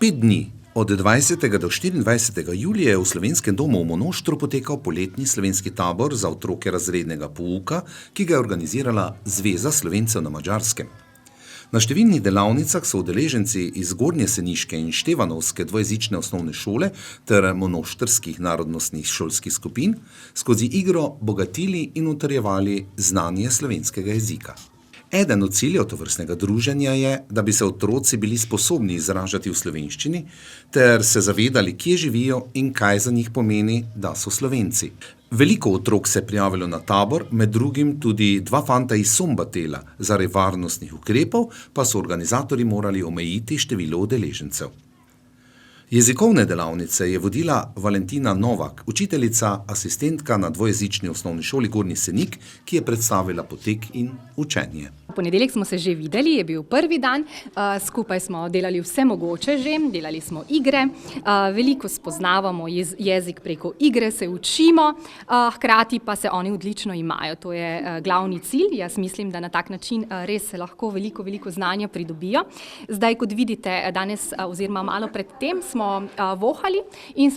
5 dni, od 20. do 24. julija je v Slovenskem domu v Monoštru potekal poletni slovenski tabor za otroke razrednega pouka, ki ga je organizirala Zveza Slovencev na Madžarskem. Na številnih delavnicah so udeleženci iz Gornjeseniške in Števanovske dvojezične osnovne šole ter monoštrskih narodnostnih šolskih skupin skozi igro bogatili in utrjevali znanje slovenskega jezika. Eden od ciljev tovrstnega druženja je, da bi se otroci bili sposobni izražati v slovenščini ter se zavedali, kje živijo in kaj za njih pomeni, da so Slovenci. Veliko otrok se je prijavilo na tabor, med drugim tudi 2 fanta iz Sombatela, zaradi varnostnih ukrepov pa so organizatorji morali omejiti število udeležencev. Jezikovne delavnice je vodila Valentina Novak, učiteljica, asistentka na dvojezični osnovni šoli Gornji Senik, ki je predstavila potek in učenje. V ponedeljek smo se že videli, je bil prvi dan, skupaj smo delali vse mogoče že, delali smo igre, veliko spoznavamo jezik preko igre, se učimo, hkrati pa se oni odlično imajo. To je glavni cilj. Jaz mislim, da na tak način res se lahko veliko znanja pridobijo. Zdaj, kot vidite, danes oziroma malo pred tem smo vohali in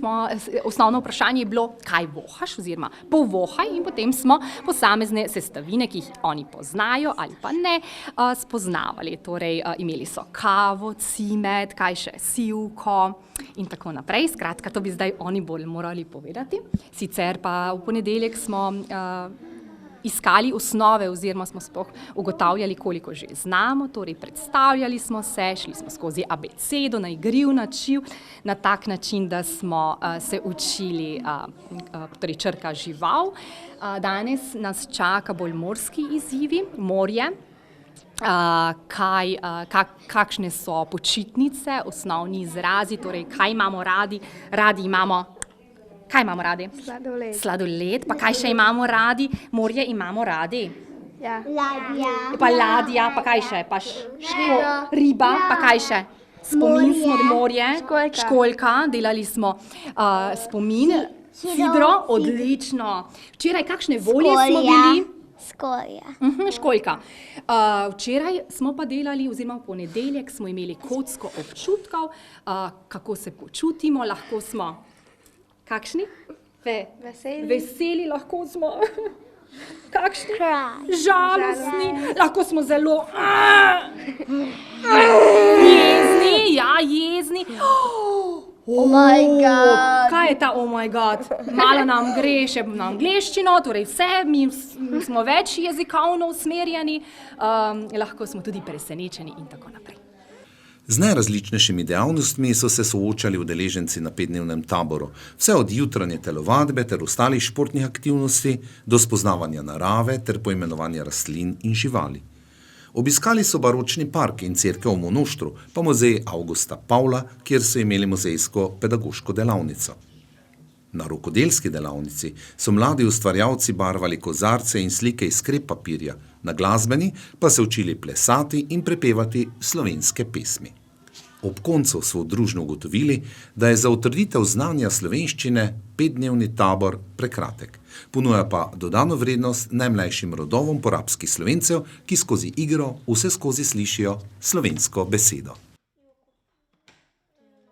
osnovno vprašanje je bilo, kaj vohaš oziroma povohaj, in potem smo posamezne sestavine, ki jih oni poznajo ali pa ne, spoznavali. Torej, imeli so kavo, cimet, kaj še, sivko in tako naprej. Skratka, to bi zdaj oni bolj morali povedati. Sicer pa v ponedeljek smo iskali osnove oziroma smo sploh ugotavljali, koliko že znamo, torej predstavljali smo se, šli smo skozi abecedo na igriv način, na tak način, da smo se učili torej črka žival. Danes nas čaka bolj morski izzivi, morje, kakšne so počitnice, osnovni izrazi, torej kaj imamo radi, Kaj imamo radi? Sladoled. Sladoled, pa kaj še imamo radi? Morje imamo radi. Ja. Ladja. Pa ladja, pa kaj še? Pa riba, pa kaj še? Spomin smo morje. Školjka. Školjka, delali smo spomin. Hidro, odlično. Včeraj kakšne volje smo bili? Skorja. Školjka. Včeraj smo pa delali, oziroma v ponedeljek smo imeli kocko občutkov, kako se počutimo, lahko smo kakšni? Veseli lahko smo. Kakšni? Žalostni. Lahko smo zelo jezni. Ja, jezni. Oh my God. Kaj je ta oh my God? Malo nam gre še na angleščino, torej vse, mi smo več jezikovno usmerjeni, lahko smo tudi presenečeni in tako naprej. Z najrazličnejšimi dejavnostmi so se soočali udeleženci na 5-dnevnem taboru, vse od jutranje telovadbe ter ostalih športnih aktivnosti do spoznavanja narave ter poimenovanja rastlin in živali. Obiskali so baročni park in cerkev v Monoštru, pa muzej Avgusta Pavla, kjer so imeli muzejsko-pedagoško delavnico. Na rokodelski delavnici so mladi ustvarjalci barvali kozarce in slike iz krep papirja, na glasbeni pa se učili plesati in prepevati slovenske pesmi. Ob koncu so družno ugotovili, da je za utrditev znanja slovenščine 5-dnevni tabor prekratek. Ponuja pa dodano vrednost najmlajšim rodovom porabskih Slovencev, ki skozi igro vseskozi slišijo slovensko besedo.